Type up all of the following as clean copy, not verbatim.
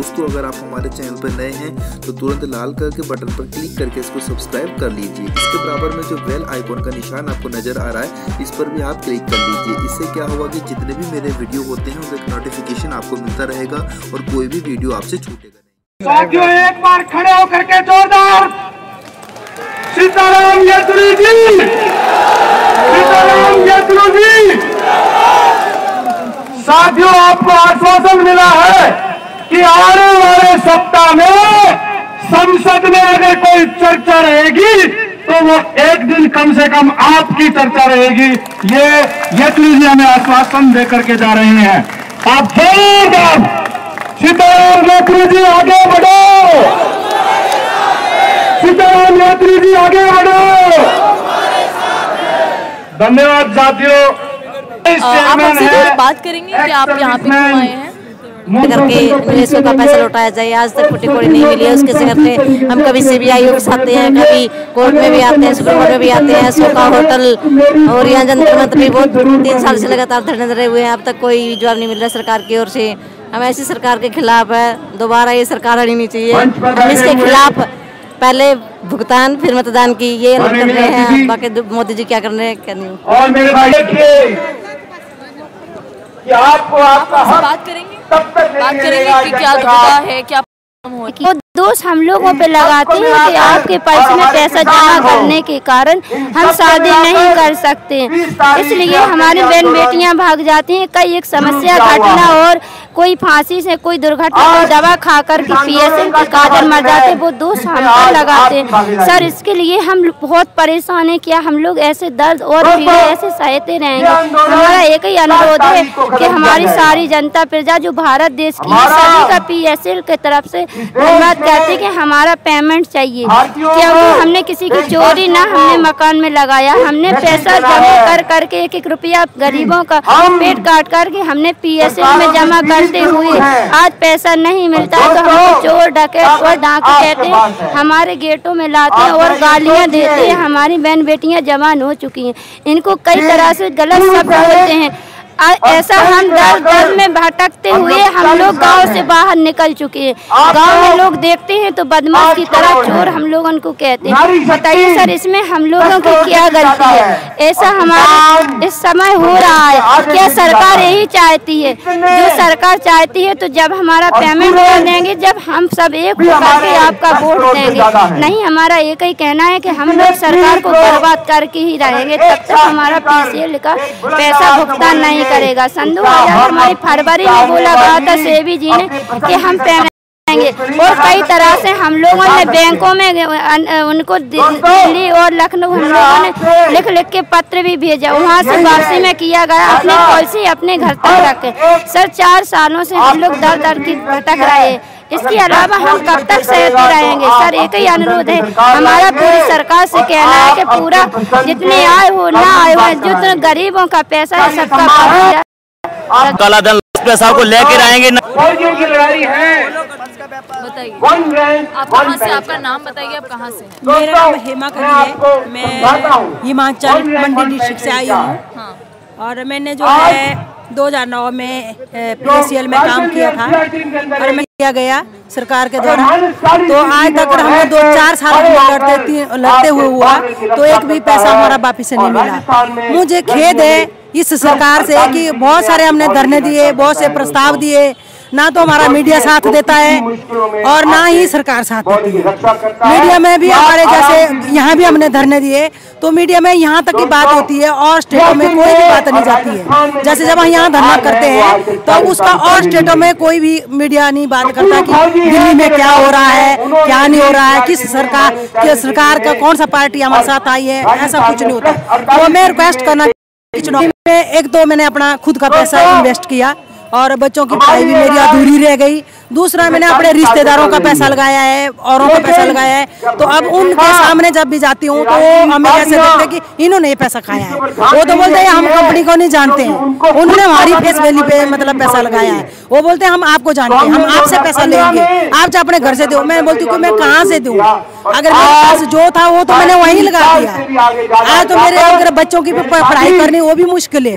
दोस्तों अगर आप हमारे चैनल पर नए हैं तो तुरंत लाल कलर के बटन पर क्लिक करके इसको सब्सक्राइब कर लीजिए। इसके बराबर में जो बेल आइकॉन का निशान आपको नजर आ रहा है, इस पर भी आप क्लिक कर लीजिए। इससे क्या होगा कि जितने भी मेरे वीडियो होते हैं उनका नोटिफिकेशन आपको मिलता रहेगा और कोई भी वीडियो आपसे छूटेगा नहीं। साथियों, एक बार खड़े होकर के जोरदार सीताराम येचुरी जी, सीताराम येचुरी जी। साथियों, आपको आश्वासन मिला है कि आने वाले सप्ताह में संसद में अगर कोई चर्चा रहेगी तो वो एक दिन कम से कम आपकी चर्चा रहेगी। ये येचुरी जी हमें आश्वासन देकर के जा रहे हैं। आप जोरदार सीताराम येचुरी जी आगे बढ़ो, सीताराम येचुरी जी आगे बढ़ो। धन्यवाद साथियों। आप हमसे बात करेंगे कि आप यहाँ पे क्यों आए हैं? करके निवेशकों का पैसा लौटाया जाए। आज तक फुटी कोड़ी नहीं मिली है, उसके करते हम कभी CBI ऑफिस आते हैं, कभी कोर्ट में भी आते हैं, सुप्रीम कोर्ट में भी आते हैं, सोका होटल और यहाँ जंतर मंतर भी बहुत 3 साल से लगातार धरने धरे हुए हैं। अब तक कोई जवाब नहीं मिल रहा सरकार की ओर से। हम ऐसी सरकार के खिलाफ है, दोबारा ये सरकार आनी नहीं चाहिए। हम इसके खिलाफ पहले भुगतान फिर मतदान की ये कर रहे हैं। बाकी मोदी जी क्या कर रहे हैं क्या नहीं। और मेरे भाई कि आपको आपका बात करेंगे कि क्या दुविधा है, क्या वो दोष हम लोगों पे लगाते हैं कि आपके पैसे में पैसा जमा करने के कारण हम शादी नहीं कर सकते, इसलिए हमारी बहन बेटियां भाग जाती हैं। कई एक समस्या घटना और कोई फांसी से, कोई दुर्घटना, कोई दवा खाकर के PSL के कारण मर जाते, वो दोष हम पर लगाते हैं। सर, इसके लिए हम बहुत परेशान हैं। क्या हम लोग ऐसे दर्द और पीड़े ऐसे सहते रहेंगे? हमारा एक ही अनुरोध है कि हमारी सारी जनता प्रजा जो भारत देश की है, सभी का PSL की तरफ से धन्यवाद कहते कि हमारा पेमेंट चाहिए, क्योंकि हमने किसी की चोरी ना हमने मकान में लगाया। हमने पैसा जमा कर करके 1-1 रुपया गरीबों का पेट काट करके हमने PSL में जमा करते हुए आज पैसा नहीं मिलता है, तो हमको चोर डकैत और डाकू कहते हैं, हमारे गेटों में लाते हैं और गालियां देते हैं। हमारी बहन बेटियां जवान हो चुकी हैं, इनको कई तरह से गलत शब्द बोलते हैं। ऐसा हम दर में भटकते हुए हम लोग गांव से बाहर निकल चुके हैं। गांव में लोग देखते हैं तो बदमाश की तरह चोर हम लोग उनको कहते हैं। बताइए सर, इसमें हम लोगों की क्या गलती है? ऐसा हमारे इस समय हो रहा है। क्या सरकार यही चाहती है? जो सरकार चाहती है तो जब हमारा पेमेंट कर देंगे, जब हम सब एक होकर के आपका वोट देंगे। नहीं, हमारा एक ही कहना है कि हम लोग सरकार को बर्बाद करके ही रहेंगे तब तक हमारा PSL का पैसा भुगतान नहीं करेगा। सन 2000 हमारी फरवरी में बोला गया था सेबी जी ने कि हम पेमेंट करेंगे, और कई तरह से हम लोगों ने बैंकों में उनको दिल्ली और लखनऊ हम लोगों ने लिख के पत्र भी भेजा, वहाँ से वापसी में किया गया। अपनी पॉलिसी अपने घर तक रखे। सर, 4 सालों से हम लोग दर की भटक रहे हैं। इसके अलावा हम कब तक सहते रहेंगे? सर, एक ही अनुरोध है हमारा पूरी सरकार से कहना है कि पूरा जितने आए हो ना आए हो, जितने गरीबों का पैसा है सबका काला धन पैसा को लेकर आएंगे। लड़ाई है। बताइए आप कहाँ से, आपका नाम बताइए, आप कहाँ से हैं? मेरा नाम हेमा करी है, मैं हिमाचल मंडी डिस्ट्रिक्ट से आई हूँ। और मैंने जो है 2009 में PSL में काम किया था और मैं किया गया सरकार के द्वारा। तो आज तक हमें 2-4 साल लड़ते हुए हुआ तो एक भी पैसा हमारा वापिस से नहीं मिला। मुझे खेद है इस सरकार से कि बहुत सारे हमने धरने दिए, बहुत से प्रस्ताव दिए, ना तो हमारा मीडिया साथ देता है और ना ही सरकार साथ देती है। मीडिया में भी हमारे जैसे यहाँ भी हमने धरने दिए तो मीडिया में यहाँ तक की बात होती है और स्टेटों में कोई भी बात नहीं जाती है। जैसे जब हम यहाँ धरना करते हैं तो उसका और स्टेटों में कोई भी मीडिया नहीं बात करता कि दिल्ली में क्या हो रहा है, क्या नहीं हो रहा है, किस सरकार का कौन सा पार्टी हमारे साथ आई है, ऐसा कुछ नहीं होता। तो मैं रिक्वेस्ट करना, चुनाव में 1-2 मैंने अपना खुद का पैसा इन्वेस्ट किया और बच्चों की पढ़ाई भी मेरी अधूरी रह गई। दूसरा, मैंने अपने रिश्तेदारों का पैसा लगाया है, औरों का पैसा लगाया है। तो अब उनके सामने जब भी जाती हूँ तो हमें कैसे देखते हैं कि इन्होंने ये पैसा खाया है। वो तो बोलते हैं हम कंपनी को नहीं जानते हैं, उन्होंने हमारी फेस वैल्यू पे मतलब पैसा लगाया है। वो बोलते हैं हम आपको जानते हैं, हम आपसे पैसा लेंगे, आप चाहे अपने घर से दो। मैं बोलती हूँ मैं कहाँ से दूँ? अगर मेरे पास जो था वो तो मैंने वहीं लगा दिया। आज तो मेरे अगर बच्चों की पढ़ाई करनी वो भी मुश्किल है,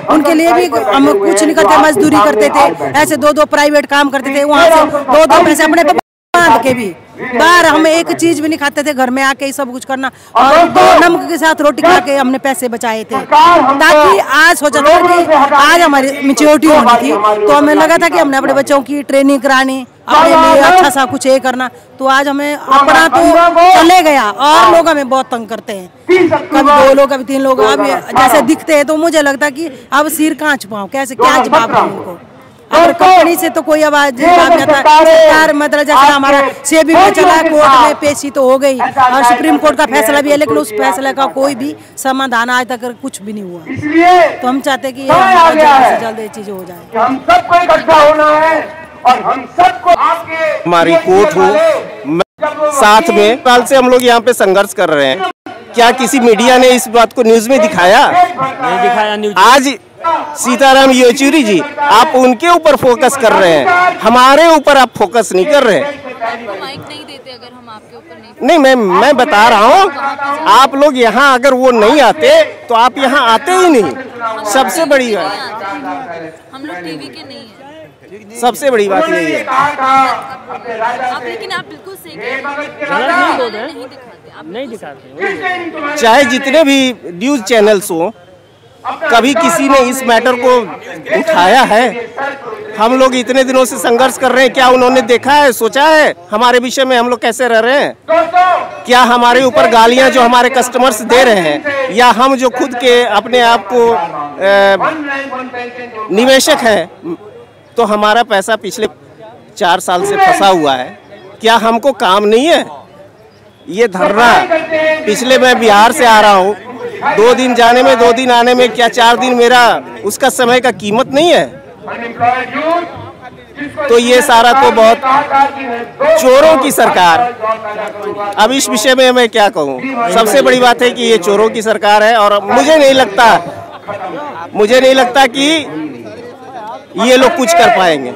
उनके लिए भी हम कुछ नहीं करते, मजदूरी करते थे, ऐसे 2-2 प्राइवेट काम करते थे, वहाँ वहाँ से 2-2 पैसे अपने पे बांध के भी बाहर हम एक चीज भी नहीं खाते थे, घर में आके ही सब कुछ करना और 2 नमक के साथ रोटी खा के हमने पैसे बचाए थे, ताकि आज सोचा था कि आज हमारी मैच्योरिटी होनी थी, तो हमें लगा था कि हमने अपने बच्चों की ट्रेनिंग करानी, अपने लिए अच्छा सा कुछ ये करना। तो आज हमें अपना तो चले गया और लोग हमें बहुत तंग करते हैं, कभी 2 लोग कभी 3 लोग। अब जैसे दिखते हैं तो मुझे लगता कि अब सिर कहाँ छुपाऊं, कैसे क्या जवाब दूं उनको। अगर कंपनी से तो कोई आवाज सरकार, मतलब जैसे हमारा सेबी में चला, कोर्ट में पेशी तो हो गई और सुप्रीम कोर्ट का फैसला भी है, लेकिन उस फैसले का कोई भी समाधान आज तक कुछ भी नहीं हुआ। तो हम चाहते कि जल्द से जल्द ये चीज हो जाए। हम सबको इकट्ठा होना है और हम सबको हमारी कोर्ट हो साथ में साल से हम लोग यहाँ पे संघर्ष कर रहे हैं। क्या किसी मीडिया ने इस बात को न्यूज में दिखाया? नहीं दिखाया न्यूज। आज सीताराम येचुरी जी, आप उनके ऊपर फोकस कर रहे हैं, हमारे ऊपर आप फोकस नहीं कर रहे। माइक नहीं देते अगर हम आपके ऊपर नहीं। मैं बता रहा हूँ, आप लोग यहाँ अगर वो नहीं आते तो आप यहाँ आते ही नहीं। सबसे बड़ी बात, हम लोग टीवी के नहीं है, सबसे बड़ी बात यही है। लेकिन आप बिल्कुल सही नहीं दिखाते, चाहे जितने भी न्यूज चैनल्स हो, कभी किसी ने इस मैटर को उठाया है? हम लोग इतने दिनों से संघर्ष कर रहे हैं, क्या उन्होंने देखा है, सोचा है हमारे विषय में हम लोग कैसे रह रहे हैं? क्या हमारे ऊपर गालियां जो हमारे कस्टमर्स दे रहे हैं, या हम जो खुद के अपने आप को निवेशक हैं, तो हमारा पैसा पिछले 4 साल से फंसा हुआ है, क्या हमको काम नहीं है? ये धरना पिछले, मैं बिहार से आ रहा हूँ, 2 दिन जाने में 2 दिन आने में, क्या 4 दिन मेरा उसका समय का कीमत नहीं है? तो ये सारा तो बहुत चोरों की सरकार। अब इस विषय में मैं क्या कहूँ, सबसे बड़ी बात है कि ये चोरों की सरकार है और मुझे नहीं लगता कि ये लोग कुछ कर पाएंगे।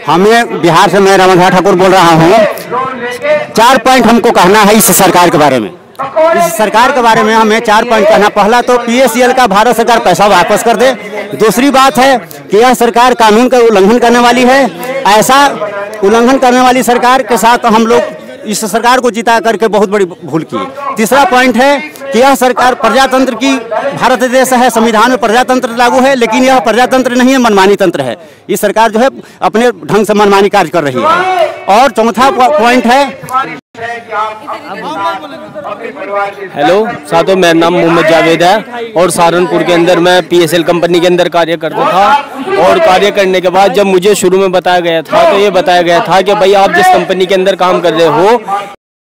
हमें बिहार से, मैं रमन ठाकुर बोल रहा हूँ। 4 पॉइंट हमको कहना है इस सरकार के बारे में। इस सरकार के बारे में हमें 4 पॉइंट कहना। पहला तो PACL का भारत सरकार पैसा वापस कर दे। दूसरी बात है कि यह सरकार कानून का उल्लंघन करने वाली है। ऐसा उल्लंघन करने वाली सरकार के साथ हम लोग इस सरकार को जिता करके बहुत बड़ी भूल की। तीसरा पॉइंट है कि यह सरकार प्रजातंत्र की, भारत देश है, संविधान में प्रजातंत्र लागू है, लेकिन यह प्रजातंत्र नहीं है, मनमानी तंत्र है। ये सरकार जो है अपने ढंग से मनमानी कार्य कर रही है। और चौथा पॉइंट है, हेलो साथियों, मेरा नाम मोहम्मद जावेद है और सहारनपुर के अंदर मैं PSL कंपनी के अंदर कार्य करता था। और कार्य करने के बाद जब मुझे शुरू में बताया गया था, तो ये बताया गया था कि भाई आप जिस कंपनी के अंदर काम कर रहे हो,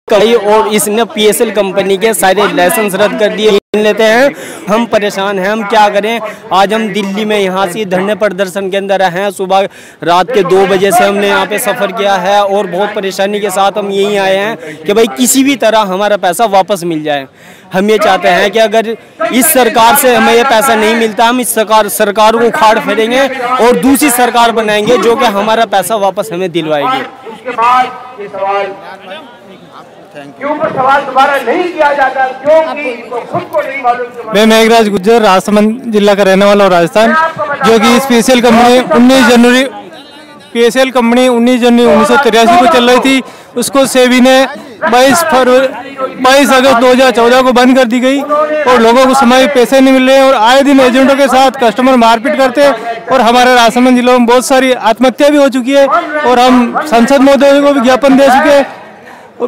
और इसने PSL कंपनी के सारे लाइसेंस रद्द कर दिए लेते हैं। हम परेशान हैं, हम क्या करें। आज हम दिल्ली में यहाँ से धरने प्रदर्शन के अंदर हैं। सुबह रात के 2 बजे से हमने यहाँ पे सफ़र किया है और बहुत परेशानी के साथ हम यहीं आए हैं कि भाई किसी भी तरह हमारा पैसा वापस मिल जाए। हम ये चाहते हैं कि अगर इस सरकार से हमें ये पैसा नहीं मिलता, हम इस सरकार को उखाड़ फेंकेंगे और दूसरी सरकार बनाएंगे जो कि हमारा पैसा वापस हमें दिलवाएगी। सवाल दोबारा नहीं किया जाता क्योंकि खुद को नहीं मालूम। मैं मेघराज गुज्जर, राजसमंद जिला का रहने वाला हूँ, राजस्थान। जो कि PSL कंपनी 19 जनवरी 1983 को चल रही थी, उसको सेबी ने 22 अगस्त 2014 को बंद कर दी गई और लोगों को समय पैसे नहीं मिल रहे हैं और आए दिन एजेंटों के साथ कस्टमर मारपीट करते हैं। और हमारे राजसमंद जिले में बहुत सारी आत्महत्या भी हो चुकी है और हम संसद महोदय को भी ज्ञापन दे चुके हैं,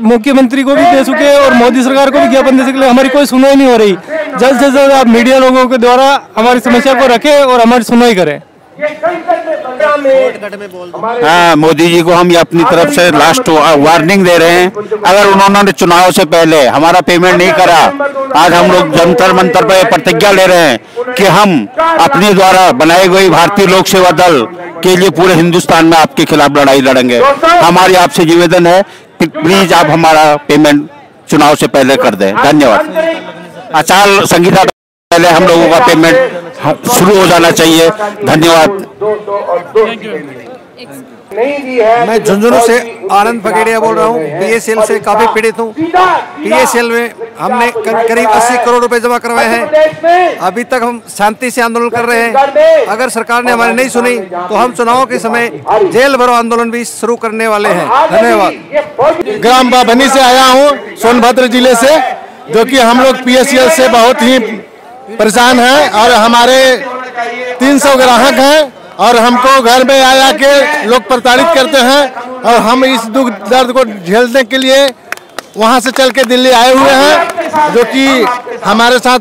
मुख्यमंत्री को भी दे चुके और मोदी सरकार को भी ज्ञापन दे चुके। हमारी कोई सुनवाई नहीं हो रही। जल्द से जल्द आप मीडिया लोगों के द्वारा हमारी समस्या को रखें और हमारी सुनवाई करें। हाँ, मोदी जी को हम ये अपनी तरफ से लास्ट वार्निंग दे रहे हैं। अगर उन्होंने चुनाव से पहले हमारा पेमेंट नहीं करा, आज हम लोग जंतर मंतर पर प्रतिज्ञा ले रहे हैं कि हम अपने द्वारा बनाई गई भारतीय लोक सेवा दल के लिए पूरे हिंदुस्तान में आपके खिलाफ लड़ाई लड़ेंगे। हमारी आपसे निवेदन है कि प्लीज आप हमारा पेमेंट चुनाव से पहले कर दें। धन्यवाद। आचार संहिता पहले हम लोगों का पेमेंट शुरू हो जाना चाहिए। धन्यवाद। मैं झुंझुनू से आनंद पकेड़िया बोल रहा हूँ। PSL से काफी पीड़ित हूँ। PSL में हमने करीब 80 करोड़ रुपए जमा करवाए हैं। अभी तक हम शांति से आंदोलन कर रहे हैं। अगर सरकार ने हमारी नहीं सुनी तो हम चुनाव के समय जेल भरो आंदोलन भी शुरू करने वाले हैं। धन्यवाद। ग्राम बाभनी से आया हूँ, सोनभद्र जिले से, जो कि हम लोग PSL से बहुत ही परेशान हैं और हमारे 300 ग्राहक हैं और हमको घर में आया के लोग प्रताड़ित करते हैं और हम इस दुख दर्द को झेलने के लिए वहां से चल के दिल्ली आए हुए हैं, जो कि हमारे साथ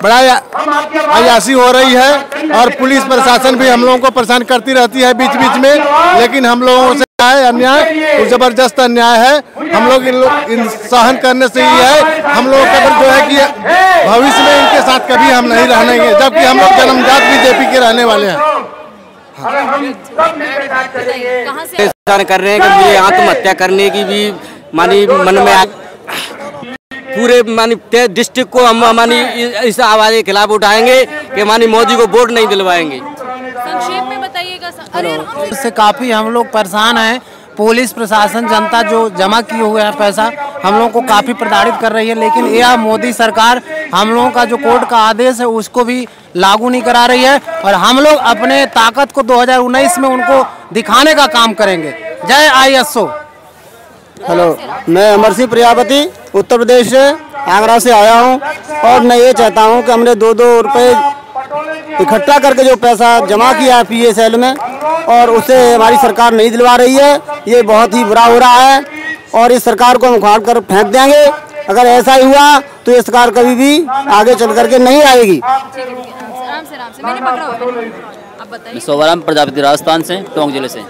बड़ा अयाशी हो रही है और पुलिस प्रशासन भी हम लोगों को परेशान करती रहती है बीच बीच में, लेकिन हम लोगों से अन्याय तो जबरदस्त अन्याय है। हम लोग इन सहन करने से ही है, हम लोगों का जो है कि भविष्य में इनके साथ कभी हम नहीं रहेंगे, जबकि हम लोग जन्मजात BJP के रहने वाले हैं। कहाँ कर रहे हैं कि मुझे आत्महत्या करने की भी मानी मन में पूरे मानी डिस्ट्रिक्ट को हम मानी इस आवाज के खिलाफ उठाएंगे कि मानी मोदी को वोट नहीं दिलवाएंगे। संक्षेप में बताइएगा। इससे काफी हम लोग परेशान हैं। पुलिस प्रशासन जनता जो जमा किए हुए हैं पैसा हम लोगों को काफी प्रताड़ित कर रही है, लेकिन यह मोदी सरकार हम लोगों का जो कोर्ट का आदेश है उसको भी लागू नहीं करा रही है और हम लोग अपने ताकत को 2019 में उनको दिखाने का काम करेंगे। जय ISO। हेलो, मैं अमर सिंह प्रजापति उत्तर प्रदेश से आगरा से आया हूं और मैं ये चाहता हूं कि हमने 2-2 रुपये इकट्ठा करके जो पैसा जमा किया है PSL में और उसे हमारी सरकार नहीं दिलवा रही है, ये बहुत ही बुरा हो रहा है और इस सरकार को हम उखाड़ कर फेंक देंगे। अगर ऐसा ही हुआ तो ये सरकार कभी भी आगे चल करके नहीं आएगी। मैं सोबाराम प्रजापति राजस्थान से, टोंक जिले से।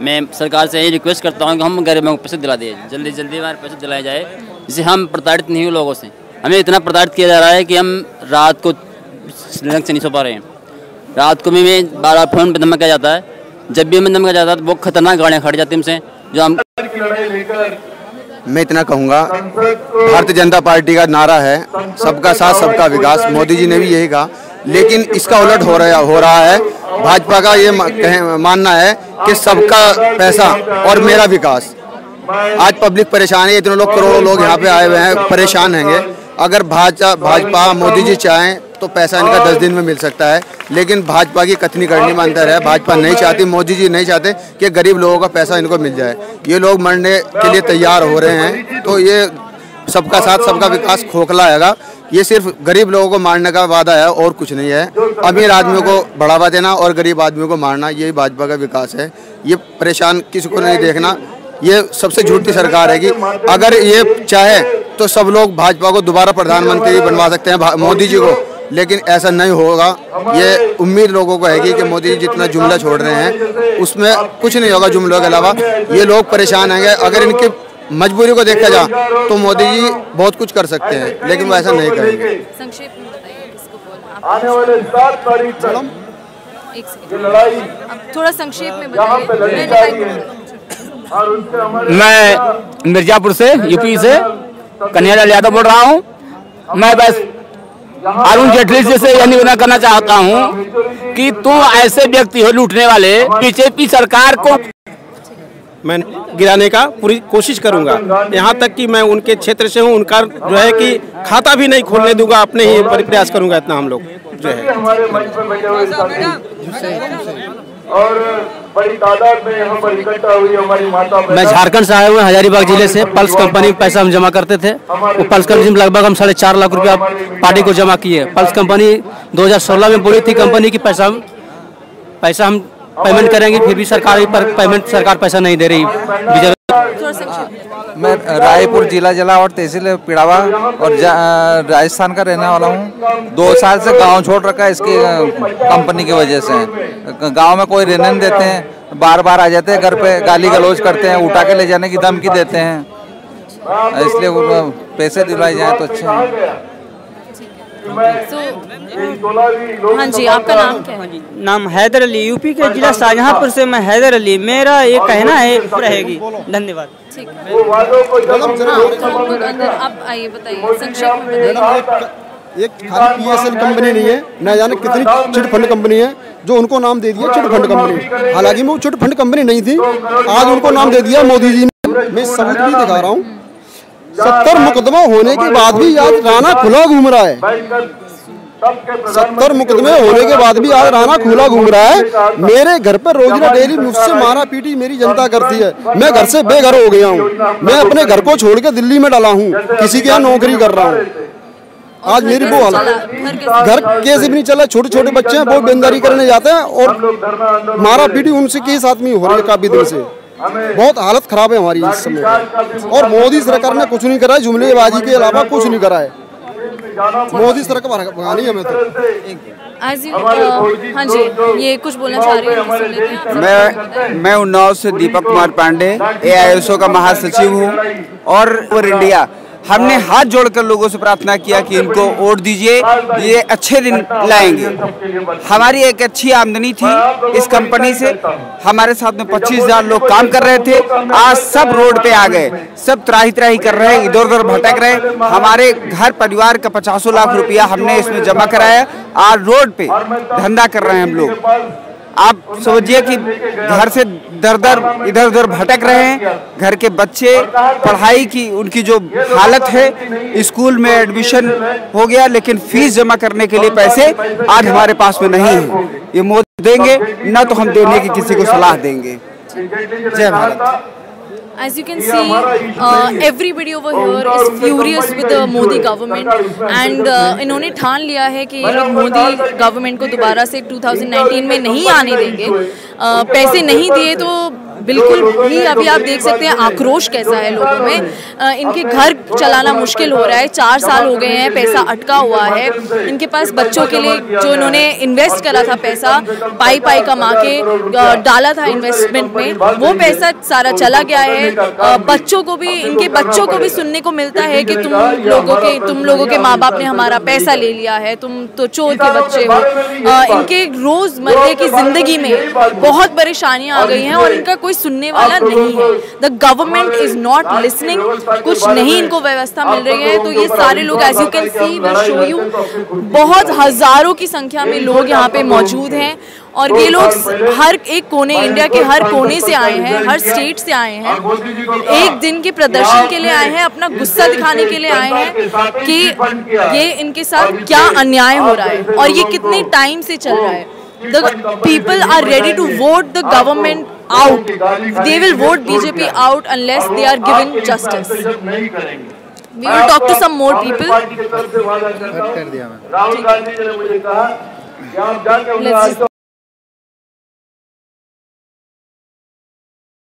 मैं सरकार से यही रिक्वेस्ट करता हूँ कि हम गरीबों को पैसे दिला दिए, जल्दी जल्दी हमारे पैसे दिलाए जाए, जिससे हम प्रताड़ित नहीं हुए लोगों से। हमें इतना प्रताड़ित किया जा रहा है कि हम रात को ढंग से नहीं सो पा रहे हैं। रात को भी मैं 12 फोन पे धमका जाता है, जब भी हमें धमका जाता है तो बहुत खतरनाक गाड़ियाँ खड़ जाती हमसे जो हम। मैं इतना कहूँगा, भारतीय जनता पार्टी का नारा है सबका साथ सबका विकास, मोदी जी ने भी यही कहा, लेकिन इसका उलट हो रहा है। भाजपा का ये मानना है कि सबका पैसा और मेरा विकास। आज पब्लिक परेशान है, इतने लोग करोड़ों लोग यहाँ पे आए हुए हैं, परेशान हैंगे। अगर भाजपा मोदी जी चाहें तो पैसा इनका 10 दिन में मिल सकता है, लेकिन भाजपा की कथनी करनी में अंतर है। भाजपा नहीं चाहती, मोदी जी नहीं चाहते कि गरीब लोगों का पैसा इनको मिल जाए। ये लोग मरने के लिए तैयार हो रहे हैं, तो ये सबका साथ सबका विकास खोखला आएगा। ये सिर्फ गरीब लोगों को मारने का वादा है और कुछ नहीं है। अमीर आदमियों को बढ़ावा देना और गरीब आदमियों को मारना, यही भाजपा का विकास है। ये परेशान किसी को नहीं देखना, ये सबसे झूठी सरकार है कि अगर ये चाहे तो सब लोग भाजपा को दोबारा प्रधानमंत्री बनवा सकते हैं, मोदी जी को, लेकिन ऐसा नहीं होगा। ये उम्मीद लोगों को है कि मोदी जी जितना जुमला छोड़ रहे हैं उसमें कुछ नहीं होगा जुमलों के अलावा। ये लोग परेशान हैं। अगर इनकी मजबूरी को देखा जाए तो मोदी जी बहुत कुछ कर सकते हैं, लेकिन वो ऐसा नहीं करेंगे। संक्षेप में बताइए किसको बोलना आने वाले 7 तारीख तक थोड़ा संक्षेप में बताइए। मैं मिर्जापुर से, यूपी से कन्हैयालाल यादव बोल रहा हूँ। मैं बस अरुण जेटली जी से यह निवेदन करना चाहता हूँ कि तुम ऐसे व्यक्ति हो लूटने वाले, बीजेपी सरकार को मैं गिराने का पूरी कोशिश करूंगा। यहाँ तक कि मैं उनके क्षेत्र से हूँ, उनका जो है कि खाता भी नहीं खोलने दूंगा, अपने ही प्रयास करूंगा। इतना हम लोग जो है और बड़ी तादाद में यहाँ पर इकट्ठा हुई हमारी माता। मैं झारखंड से आया हुआ, हजारीबाग जिले से। पल्स कंपनी में पैसा हम जमा करते थे। वो पल्स कंपनी में लगभग हम 4.5 लाख रुपया पार्टी को जमा किए। पल्स कंपनी 2016 में बोली थी कंपनी की पैसा हम पेमेंट करेंगे, फिर भी सरकार पैसा नहीं दे रही। मैं रायपुर जिला जला और तहसील पिड़ावा और राजस्थान का रहने वाला हूँ। 2 साल से गांव छोड़ रखा है इसकी कंपनी की वजह से। गांव में कोई रहने नहीं देते हैं, बार बार आ जाते हैं घर पे, गाली गलौज करते हैं, उठा के ले जाने की धमकी देते हैं। इसलिए पैसे दिलवाए जाए तो अच्छे हैं। हाँ जी, आपका नाम क्या है? नाम हैदर अली, यूपी के जिला शाहजहांपुर से मैं हैदर अली। मेरा ये कहना है रहेगी। धन्यवाद। ठीक है, आप आइए बताइए संक्षेप में बताइए। एक खाली PSL कंपनी नहीं है, न जाने कितनी चिट फंड कंपनी है जो उनको नाम दे दिया चिट फंड कंपनी। हालांकि वो चिट फंड कंपनी नहीं थी, आज उनको नाम दे दिया मोदी जी ने। मैं सबूत भी दिखा रहा हूँ। 70 मुकदमा होने के बाद भी आज राणा खुला घूम रहा है। 70 मुकदमे होने के बाद भी आज राणा खुला घूम रहा है। मेरे घर पर रोजाना डेली मुझसे मारा पीटी मेरी जनता करती है। मैं घर से बेघर हो गया हूँ। मैं अपने घर को छोड़ के दिल्ली में डाला हूँ, किसी के यहाँ नौकरी कर रहा हूँ। आज मेरी वो हालत, घर कैसे भी नहीं चला। छोटे छोटे बच्चे हैं, वो बेंदारी करने जाते हैं और मारा पीटी उनसे केस आदमी हो रही है काफी दिन से। बहुत हालत खराब है हमारी इस समय। और मोदी सरकार ने कुछ नहीं करा है, जुमलेबाजी के अलावा कुछ नहीं करा है। मोदी सरकार भगानी हमें तो। हाँ जी, ये कुछ बोलना चाह रहे हैं। मैं उन्नाव से दीपक कुमार पांडे AISO का महासचिव हूँ और ओवर इंडिया हमने हाथ जोड़कर लोगों से प्रार्थना किया कि इनको वोट दीजिए, ये अच्छे दिन लाएंगे। हमारी एक अच्छी आमदनी थी इस कंपनी से। हमारे साथ में 25,000 लोग काम कर रहे थे। आज सब रोड पे आ गए, सब त्राही त्राही कर रहे हैं, इधर उधर भटक रहे हैं। हमारे घर परिवार का 50 लाख रुपया हमने इसमें जमा कराया। आज रोड पे धंधा कर रहे हैं हम लोग। आप समझिए कि घर से दर दर इधर उधर भटक रहे हैं। घर के बच्चे पढ़ाई की उनकी जो हालत है, स्कूल में एडमिशन हो गया लेकिन फीस जमा करने के लिए पैसे आज हमारे पास में नहीं है। ये मोदी देंगे ना तो हम देने की किसी को सलाह देंगे। जय Bharat. As you can see, everybody over here is furious with the Modi government and इन्होंने ठान लिया है कि ये लोग मोदी गवर्नमेंट को दोबारा से 2019 में नहीं आने देंगे। पैसे नहीं दिए तो बिल्कुल भी अभी आप देख सकते हैं आक्रोश कैसा है लोगों में। इनके घर चलाना मुश्किल हो रहा है। 4 साल हो गए हैं, पैसा अटका हुआ है। इनके पास बच्चों के लिए जो इन्होंने इन्वेस्ट करा था, पैसा पाई पाई कमा के डाला था इन्वेस्टमेंट में, वो पैसा सारा चला गया है। बच्चों को भी, इनके बच्चों को भी सुनने को मिलता है कि तुम लोगों के माँ बाप ने हमारा पैसा ले लिया है, तुम तो चोर के बच्चे हो। इनके रोजमर्रे की जिंदगी में बहुत परेशानियां आ गई हैं और इनका कोई सुनने वाला नहीं है। The government is not listening. कुछ नहीं इनको व्यवस्था मिल रही है। तो ये सारे लोग, as you can see, will show you, बहुत हजारों की संख्या में लोग यहाँ पे मौजूद हैं और ये लोग हर एक कोने, इंडिया के हर कोने से आए हैं, हर स्टेट से आए हैं। एक दिन के प्रदर्शन के लिए आए हैं, अपना गुस्सा दिखाने के लिए आए हैं कि ये इनके साथ क्या अन्याय हो रहा है और ये कितने टाइम से चल रहा है। The people are ready to vote the government out. They will vote BJP out unless they are given justice. We will talk to some more people. Let's